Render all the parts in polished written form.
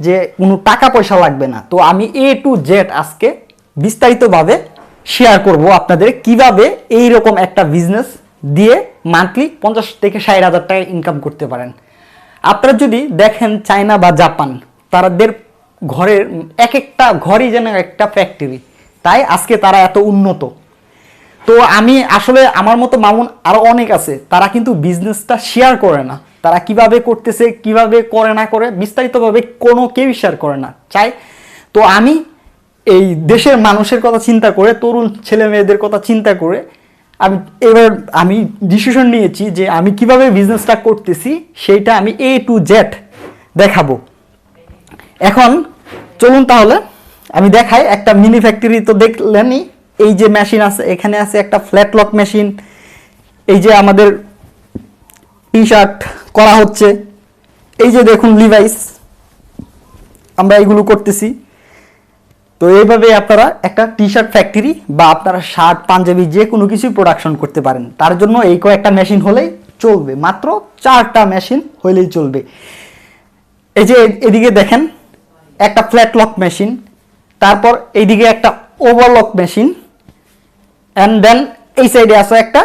যে কোনো টাকা পয়সা লাগবে না। তো আমি A to Z আজকে বিস্তারিতভাবে শেয়ার করব আপনাদের কিভাবে এইরকম একটা বিজনেস দিয়ে মান্থলি 50 থেকে 60,000 টাকা ইনকাম করতে পারেন। আপনারা যদি দেখেন চায়না বা জাপান, তাদের ঘরের এক একটা ঘরই যেন একটা ফ্যাক্টরি, তাই আজকে তারা এত উন্নত। তো আমি আসলে আমার মতো মামুন আরও অনেক আছে, তারা কিন্তু বিজনেসটা শেয়ার করে না, তারা কিভাবে করতেছে কিভাবে করে না করে বিস্তারিতভাবে কোনো কেউই শেয়ার করে না চাই। তো আমি এই দেশের মানুষের কথা চিন্তা করে, তরুণ ছেলে মেয়েদের কথা চিন্তা করে আমি ডিসিশন নিয়েছি যে আমি কিভাবে বিজনেসটা করতেছি সেইটা আমি A to Z দেখাবো। এখন চলুন তাহলে আমি দেখাই একটা মিনি ফ্যাক্টরি। তো দেখলেনই, এই যে মেশিন আছে, এখানে আছে একটা ফ্ল্যাট লক মেশিন, এই যে আমাদের টি শার্ট করা হচ্ছে, এই যে দেখুন লিভাইস, আমরা এইগুলো করতেছি। তো এইভাবে আপনারা একটা টি শার্ট ফ্যাক্টরি বা আপনারা শার্ট পাঞ্জাবি যে কোনো কিছু প্রোডাকশন করতে পারেন। তার জন্য এই কয়েকটা মেশিন হলেই চলবে, মাত্র 4টা মেশিন হলেই চলবে। এই যে এদিকে দেখেন একটা ফ্ল্যাট লক মেশিন, তারপর এইদিকে একটা ওভারলক মেশিন, অ্যান্ড দেন এই সাইডে আছে একটা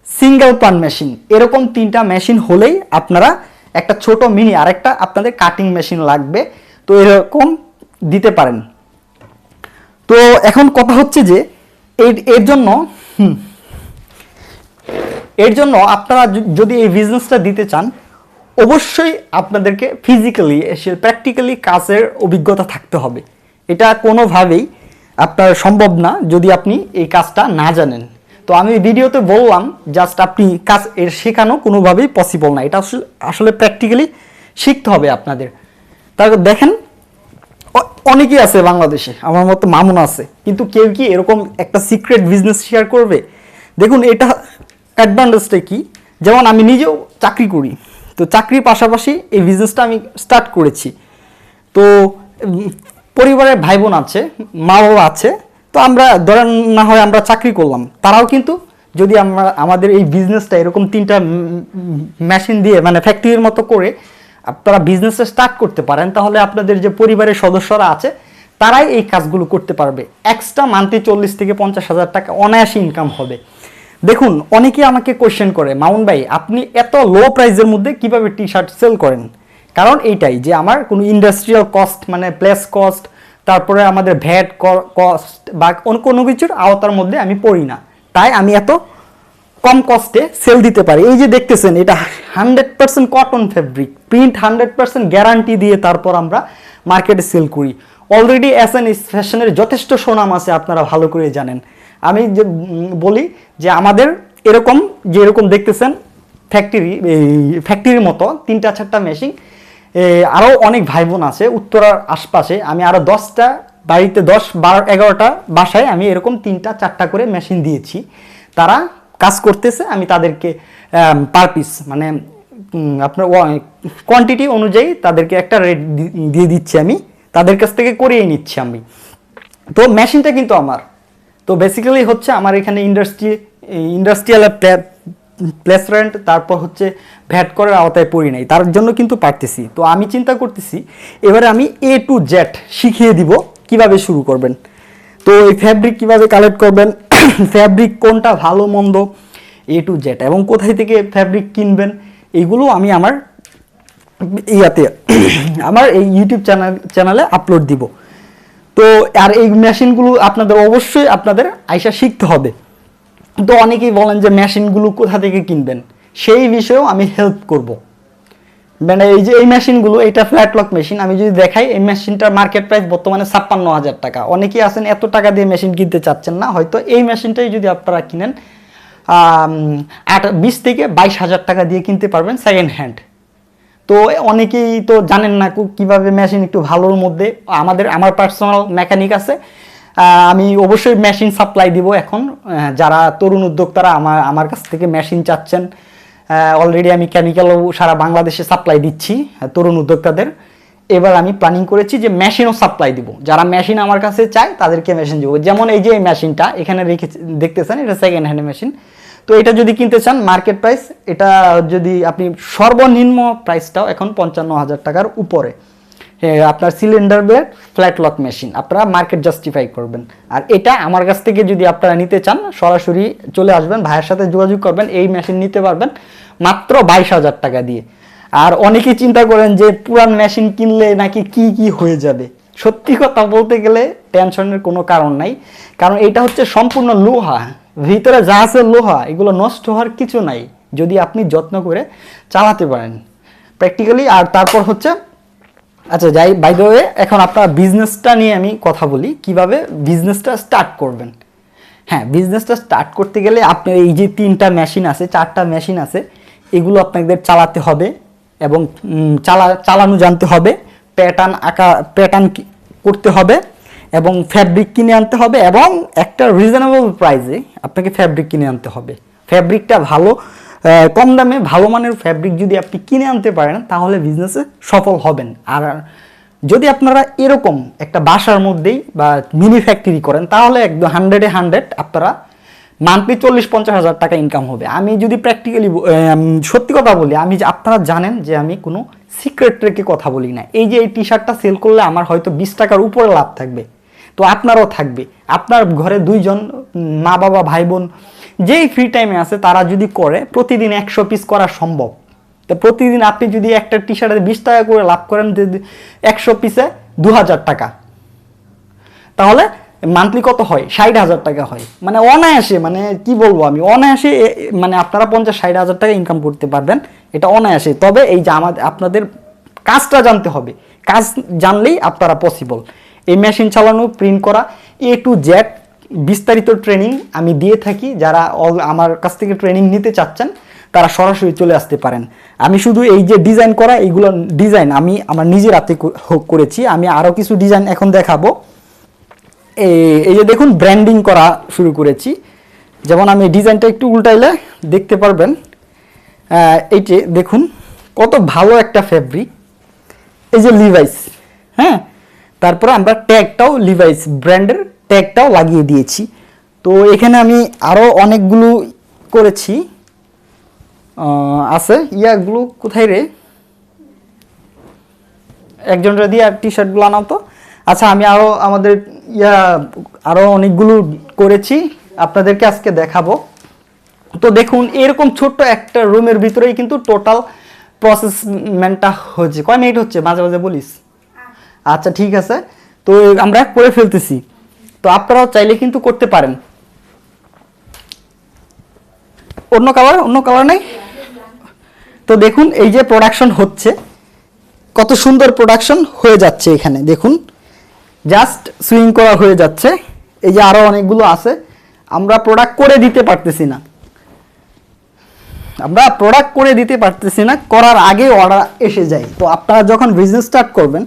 সিঙ্গেল প্লান মেশিন। এরকম 3টা মেশিন হলেই আপনারা একটা ছোট মিনি আরেকটা আপনাদের কাটিং মেশিন লাগবে, তো এরকম দিতে পারেন। তো এখন কথা হচ্ছে যে এর জন্য আপনারা যদি এই বিজনেসটা দিতে চান, অবশ্যই আপনাদেরকে ফিজিক্যালি এসে প্র্যাকটিক্যালি কাজের অভিজ্ঞতা থাকতে হবে। এটা কোনোভাবেই আপনার সম্ভব না যদি আপনি এই কাজটা না জানেন। তো আমি ভিডিওতে বললাম জাস্ট আপনি কাজ এর শেখানো কোনোভাবেই পসিবল না, এটা আসলে প্র্যাকটিক্যালি শিখতে হবে আপনাদের। তারপর দেখেন অনেকেই আছে বাংলাদেশে, আমার মতো মামুন আছে, কিন্তু কেউ কি এরকম একটা সিক্রেট বিজনেস শেয়ার করবে? দেখুন এটা অ্যাডভান্টেজটা কি, যেমন আমি নিজেও চাকরি করি, তো চাকরির পাশাপাশি এই বিজনেসটা আমি স্টার্ট করেছি। তো পরিবারের ভাই বোন আছে, মা বাবা আছে, তো আমরা ধরেন না হয় আমরা চাকরি করলাম, তারাও কিন্তু যদি আমরা আমাদের এই বিজনেসটা এরকম 3টা মেশিন দিয়ে মানে ফ্যাক্টরির মতো করে আপনারা বিজনেসটা স্টার্ট করতে পারেন, তাহলে আপনাদের যে পরিবারের সদস্যরা আছে তারাই এই কাজগুলো করতে পারবে। এক্সট্রা মান্থলি 40 থেকে 50,000 টাকা অনায়াসে ইনকাম হবে। দেখুন অনেকেই আমাকে কোয়েশ্চেন করে, মামুন ভাই আপনি এত লো প্রাইসের মধ্যে কিভাবে টি শার্ট সেল করেন? কারণ এইটাই যে আমার কোনো ইন্ডাস্ট্রিয়াল কস্ট মানে প্লেস কস্ট, তারপরে আমাদের ভ্যাট কস্ট বা কোনো কিছুর আওতার মধ্যে আমি পড়ি না, তাই আমি এত কম কস্টে সেল দিতে পারি। এই যে দেখতেছেন এটা 100% কটন ফেব্রিক, প্রিন্ট 100% গ্যারান্টি দিয়ে তারপর আমরা মার্কেটে সেল করি। অলরেডি এসএন ফ্যাশনের যথেষ্ট সুনাম আছে, আপনারা ভালো করে জানেন। আমি যে বলি যে আমাদের এরকম যে এরকম দেখতেছেন ফ্যাক্টরির মতো 3টা-4টা মেশিন, আরও অনেক ভাই বোন আছে উত্তরার আশপাশে। আমি আরও 10টা বাড়িতে 10, 12, 11টা বাসায় আমি এরকম 3টা-4টা করে মেশিন দিয়েছি, তারা কাজ করতেছে। আমি তাদেরকে পার পিস মানে আপনার কোয়ান্টিটি অনুযায়ী তাদেরকে একটা রেট দিয়ে দিচ্ছি, আমি তাদের কাছ থেকে করিয়ে নিচ্ছি আমি। তো মেশিনটা কিন্তু আমার। তো বেসিক্যালি হচ্ছে আমার এখানে ইন্ডাস্ট্রিয়াল প্লেস রেন্ট, তারপর হচ্ছে ভ্যাট করার আওতায় পড়ি নাই, তার জন্য কিন্তু পারতেছি। তো আমি চিন্তা করতেছি এবারে আমি A to Z শিখিয়ে দিব কিভাবে শুরু করবেন। তো এই ফ্যাব্রিক কিভাবে কালেক্ট করবেন, ফ্যাব্রিক কোনটা ভালো মন্দ A to Z, এবং কোথায় থেকে ফ্যাব্রিক কিনবেন, এইগুলো আমি আমার আমার এই ইউটিউব চ্যানেলে আপলোড দিব। তো আর এই মেশিনগুলো আপনাদের অবশ্যই আপনাদের আইসা শিখতে হবে। তো অনেকেই বলেন যে মেশিনগুলো কোথা থেকে কিনবেন, সেই বিষয়েও আমি হেল্প করব। মানে এই যে এই মেশিনগুলো, এটা ফ্ল্যাট লক মেশিন, আমি যদি দেখাই এই মেশিনটার মার্কেট প্রাইস বর্তমানে 56,000 টাকা। অনেকেই আছেন এত টাকা দিয়ে মেশিন কিনতে চাচ্ছেন না, হয়তো এই মেশিনটাই যদি আপনারা কিনেন 20 থেকে 22,000 টাকা দিয়ে কিনতে পারবেন সেকেন্ড হ্যান্ড। তো অনেকেই তো জানেন না কিভাবে মেশিন একটু ভালোর মধ্যে, আমার পার্সোনাল মেকানিক আছে, আমি অবশ্যই মেশিন সাপ্লাই দিব। এখন যারা তরুণ উদ্যোক্তারা আমার কাছ থেকে মেশিন চাচ্ছেন, অলরেডি আমি কেমিক্যালও সারা বাংলাদেশে সাপ্লাই দিচ্ছি তরুণ উদ্যোক্তাদের। এবার আমি প্ল্যানিং করেছি যে মেশিনও সাপ্লাই দিব, যারা মেশিন আমার কাছে চায় তাদেরকে মেশিন দেবো। যেমন এই যে এই মেশিনটা এখানে রেখে দেখতেছেন, এটা সেকেন্ড হ্যান্ড মেশিন। তো এটা যদি কিনতে চান মার্কেট প্রাইস, এটা যদি আপনি সর্বনিম্ন প্রাইসটাও এখন 55,000 টাকার উপরে। আপনার cylinder blade flat lock machine আপনারা মার্কেট জাস্টিফাই করবেন। আর এটা আমার কাছ থেকে যদি আপনারা নিতে চান সরাসরি চলে আসবেন, ভাইয়ের সাথে যোগাযোগ করবেন, এই মেশিন নিতে পারবেন মাত্র 22,000 টাকা দিয়ে। আর অনেকেই চিন্তা করেন যে পুরান মেশিন কিনলে নাকি কি কি হয়ে যাবে। সত্যি কথা বলতে গেলে টেনশনের কোনো কারণ নাই, কারণ এটা হচ্ছে সম্পূর্ণ লোহা, ভিতরে যা আছে লোহা, এগুলো নষ্ট হওয়ার কিছু নাই যদি আপনি যত্ন করে চালাতে পারেন প্র্যাকটিক্যালি। আর তারপর হচ্ছে আচ্ছা যাই, বাই দ্য ওয়ে এখন আপনার বিজনেসটা নিয়ে আমি কথা বলি, কিভাবে বিজনেসটা স্টার্ট করবেন। হ্যাঁ, বিজনেসটা স্টার্ট করতে গেলে আপনার এই যে 3টা মেশিন আছে 4টা মেশিন আছে, এগুলো আপনাদের চালাতে হবে এবং চালানো জানতে হবে, প্যাটার্ন করতে হবে এবং ফ্যাব্রিক কিনে আনতে হবে, এবং একটা রিজনেবল প্রাইসে আপনাকে ফ্যাব্রিক কিনে আনতে হবে। ফ্যাব্রিকটা ভালো, কম দামে ভালো মানের ফ্যাব্রিক যদি আপনি কিনে আনতে পারেন তাহলে বিজনেসে সফল হবেন। আর যদি আপনারা এরকম একটা বাসার মধ্যেই বা মিনি ফ্যাক্টরি করেন তাহলে একদম 100 আপনারা মান্থলি 40-50 হাজার টাকা ইনকাম হবে। আমি যদি প্র্যাকটিক্যালি সত্যি কথা বলি, আপনারা জানেন যে আমি কোনো সিক্রেট রেখে কথা বলি না। এই যে এই টি শার্টটা সেল করলে আমার হয়তো 20 টাকার উপরে লাভ থাকবে, তো আপনারও থাকবে। আপনার ঘরে 2 জন মা বাবা ভাই বোন যেই ফ্রি টাইমে আছে তারা যদি করে, প্রতিদিন 100 পিস করা সম্ভব। তো প্রতিদিন আপনি যদি একটা টি শার্টে 20 টাকা করে লাভ করেন, 100 পিসে 2000 টাকা, তাহলে মান্থলি কত হয়? 60,000 টাকা হয়। মানে অনায়াসে, মানে কি বলবো আমি, অনায়াসে মানে আপনারা 50-60 হাজার টাকা ইনকাম করতে পারবেন, এটা অনায়াসে। তবে এই যে আপনাদের কাজটা জানতে হবে, কাজ জানলেই আপনারা পসিবল। এই মেশিন চালানো, প্রিন্ট করা, A to Z বিস্তারিত ট্রেনিং আমি দিয়ে থাকি। যারা আমার কাছ থেকে ট্রেনিং নিতে চাচ্ছেন তারা সরাসরি চলে আসতে পারেন। আমি শুধু এই যে ডিজাইন করা, এইগুলো ডিজাইন আমি আমার নিজের হাতে করেছি। আমি আরও কিছু ডিজাইন এখন দেখাবো। এই যে দেখুন, ব্র্যান্ডিং করা শুরু করেছি। যেমন আমি ডিজাইনটা একটু উল্টাইলে দেখতে পারবেন, এই যে দেখুন কত ভালো একটা ফ্যাব্রিক, এই যে লিভাইস, হ্যাঁ। তারপরে আমরা ট্যাগটাও লিভাইস ব্র্যান্ডের ট্যাগটাও লাগিয়ে দিয়েছি। তো এখানে আমি আরও অনেকগুলো করেছি, আছে ইয়াগুলো কোথায় রে, একজনরা দিয়ে আর টি শার্টগুলো আনাও তো। আচ্ছা, আমি আরও অনেকগুলো করেছি, আপনাদেরকে আজকে দেখাবো। তো দেখুন, এরকম ছোট্ট একটা রুমের ভিতরেই কিন্তু টোটাল প্রসেসমেন্টটা হচ্ছে। কয় মিনিট হচ্ছে মাঝে মাঝে বলিস? আচ্ছা ঠিক আছে, তো আমরা করে ফেলতেছি। তো আপনারাও চাইলে কিন্তু করতে পারেন। অন্য কালার নেই তো দেখুন, এই যে প্রোডাকশন হচ্ছে, কত সুন্দর প্রোডাকশন হয়ে যাচ্ছে। এখানে দেখুন জাস্ট সুইং করা হয়ে যাচ্ছে। এই যে আরো অনেকগুলো আছে, আমরা প্রোডাক্ট করে দিতে পারতেছি না, করার আগে অর্ডার এসে যায়। তো আপনারা যখন বিজনেস স্টার্ট করবেন,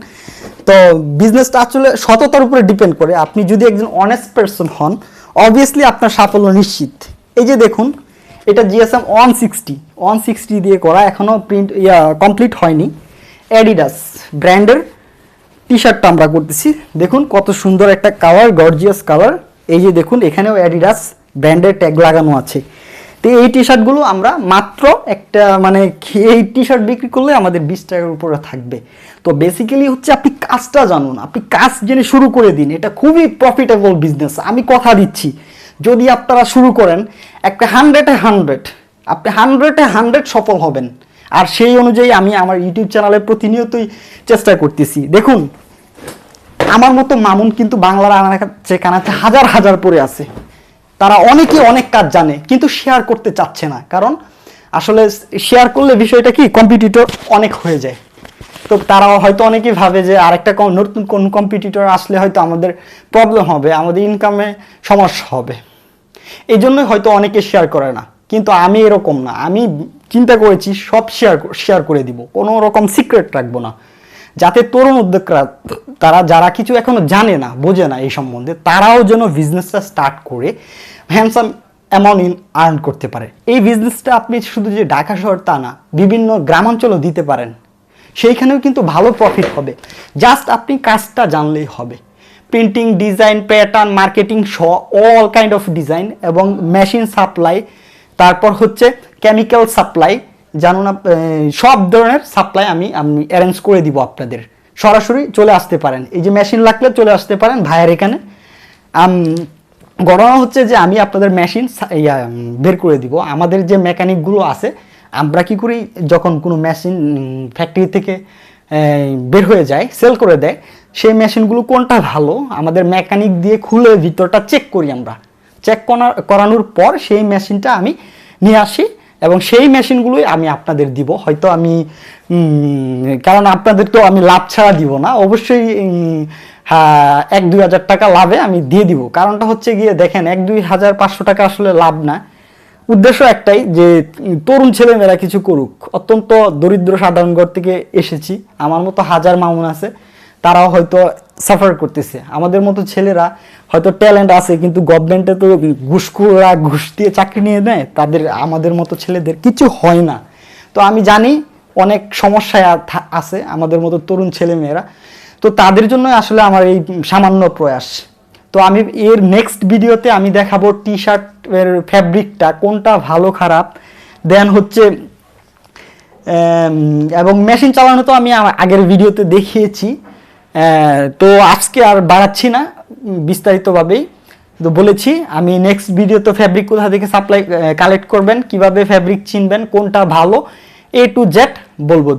তো বিজনেসটা আসলে সততার উপরে ডিপেন্ড করে। আপনি যদি একজন অনেস্ট পারসন হন, অবভিয়াসলি আপনার সাফল্য নিশ্চিত। এই যে দেখুন, এটা GSM 160 দিয়ে করা, এখনো প্রিন্ট কমপ্লিট হয়নি। অ্যাডিডাস ব্র্যান্ডের টি শার্টটা আমরা করতেছি। দেখুন কত সুন্দর একটা কালার, গর্জিয়াস কালার। এই যে দেখুন, এখানেও অ্যাডিডাস ব্র্যান্ডের ট্যাগ লাগানো আছে। তো এই টি শার্টগুলো আমরা মাত্র একটা এই টি শার্ট বিক্রি করলে আমাদের 20 টাকার উপরে থাকবে। তো বেসিক্যালি হচ্ছে আপনি কাজটা জানুন, আপনি কাজ জেনে শুরু করে দিন। এটা খুবই প্রফিটেবল বিজনেস, আমি কথা দিচ্ছি। যদি আপনারা শুরু করেন, একটা 100-এ 100, আপনি 100-এ 100 সফল হবেন। আর সেই অনুযায়ী আমি আমার ইউটিউব চ্যানেলে প্রতিনিয়তই চেষ্টা করতেছি। দেখুন, আমার মতো মামুন কিন্তু বাংলার কানাচে হাজার পড়ে আছে। তারা অনেকে অনেক কাজ জানে কিন্তু শেয়ার করতে চাচ্ছে না, কারণ আসলে শেয়ার করলে বিষয়টা কি, কম্পিটিটর অনেক হয়ে যায়। তো তারাও হয়তো অনেকেই ভাবে যে আরেকটা নতুন কোন কম্পিটিটর আসলে হয়তো আমাদের প্রবলেম হবে, আমাদের ইনকামে সমস্যা হবে, এই জন্যই হয়তো অনেকে শেয়ার করে না। কিন্তু আমি এরকম না, আমি চিন্তা করেছি সব শেয়ার করে দিব, কোনো রকম সিক্রেট রাখবো না, যাতে তরুণ উদ্যোক্তা তারা যারা কিছু এখনো জানে না, বোঝে না এই সম্বন্ধে, তারাও যেন বিজনেসটা স্টার্ট করে হ্যান্ডসাম অ্যামাউন্ট আর্ন করতে পারে। এই বিজনেসটা আপনি শুধু যে ঢাকা শহর তা না, বিভিন্ন গ্রামাঞ্চলও দিতে পারেন, সেইখানেও কিন্তু ভালো প্রফিট হবে। জাস্ট আপনি কাজটা জানলেই হবে। প্রিন্টিং, ডিজাইন, প্যাটার্ন, মার্কেটিং সহ অল কাইন্ড অফ ডিজাইন এবং মেশিন সাপ্লাই, তারপর হচ্ছে কেমিক্যাল সাপ্লাই, জানুন সব ধরনের সাপ্লাই আমি অ্যারেঞ্জ করে দিব আপনাদের। সরাসরি চলে আসতে পারেন। এই যে মেশিন লাগলে চলে আসতে পারেন ভাইয়ের এখানে। ঘটনা হচ্ছে যে আমি আপনাদের মেশিন বের করে দিব। আমাদের যে মেকানিকগুলো আছে, আমরা কি করি, যখন কোনো মেশিন ফ্যাক্টরি থেকে বের হয়ে যায়, সেল করে দেয়, সেই মেশিনগুলো কোনটা ভালো আমাদের মেকানিক দিয়ে খুলে ভিতরটা চেক করি। আমরা চেক করানোর পর সেই মেশিনটা আমি নিয়ে আসি এবং সেই মেশিনগুলোই আমি আপনাদের দিব। হয়তো আমি কারণ আপনাদের তো আমি লাভ ছাড়া দিব না, অবশ্যই 1-2 হাজার টাকা লাভে আমি দিয়ে দিব। কারণটা হচ্ছে গিয়ে দেখেন, 1-2 হাজার 500 টাকা আসলে লাভ না। উদ্দেশ্য একটাই যে তরুণ ছেলেমেয়েরা কিছু করুক। অত্যন্ত দরিদ্র সাধারণ ঘর থেকে এসেছি, আমার মতো হাজার মামুন আছে, তারাও হয়তো সাফার করতেছে। আমাদের মতো ছেলেরা হয়তো ট্যালেন্ট আছে, কিন্তু গভর্নমেন্টে তো ঘুষখোররা ঘুষ দিয়ে চাকরি নিয়ে নেয়, তাদের আমাদের মতো ছেলেদের কিছু হয় না। তো আমি জানি অনেক সমস্যায় আছে আমাদের মতো তরুণ ছেলেমেয়েরা, তো তাদের জন্য আসলে আমার এই সামান্য প্রয়াস। তো আমি এর নেক্সট ভিডিওতে আমি দেখাবো টি শার্টের ফ্যাব্রিকটা কোনটা ভালো খারাপ, দেন হচ্ছে এবং মেশিন চালানো তো আমি আগের ভিডিওতে দেখিয়েছি। তো আজকে আর বাড়াচ্ছি না, বিস্তারিতভাবেই তো বলেছি। আমি নেক্সট ভিডিওতে ফ্যাব্রিক কোথা থেকে কালেক্ট করবেন, কিভাবে ফ্যাব্রিক চিনবেন, কোনটা ভালো, A to Z বলবো।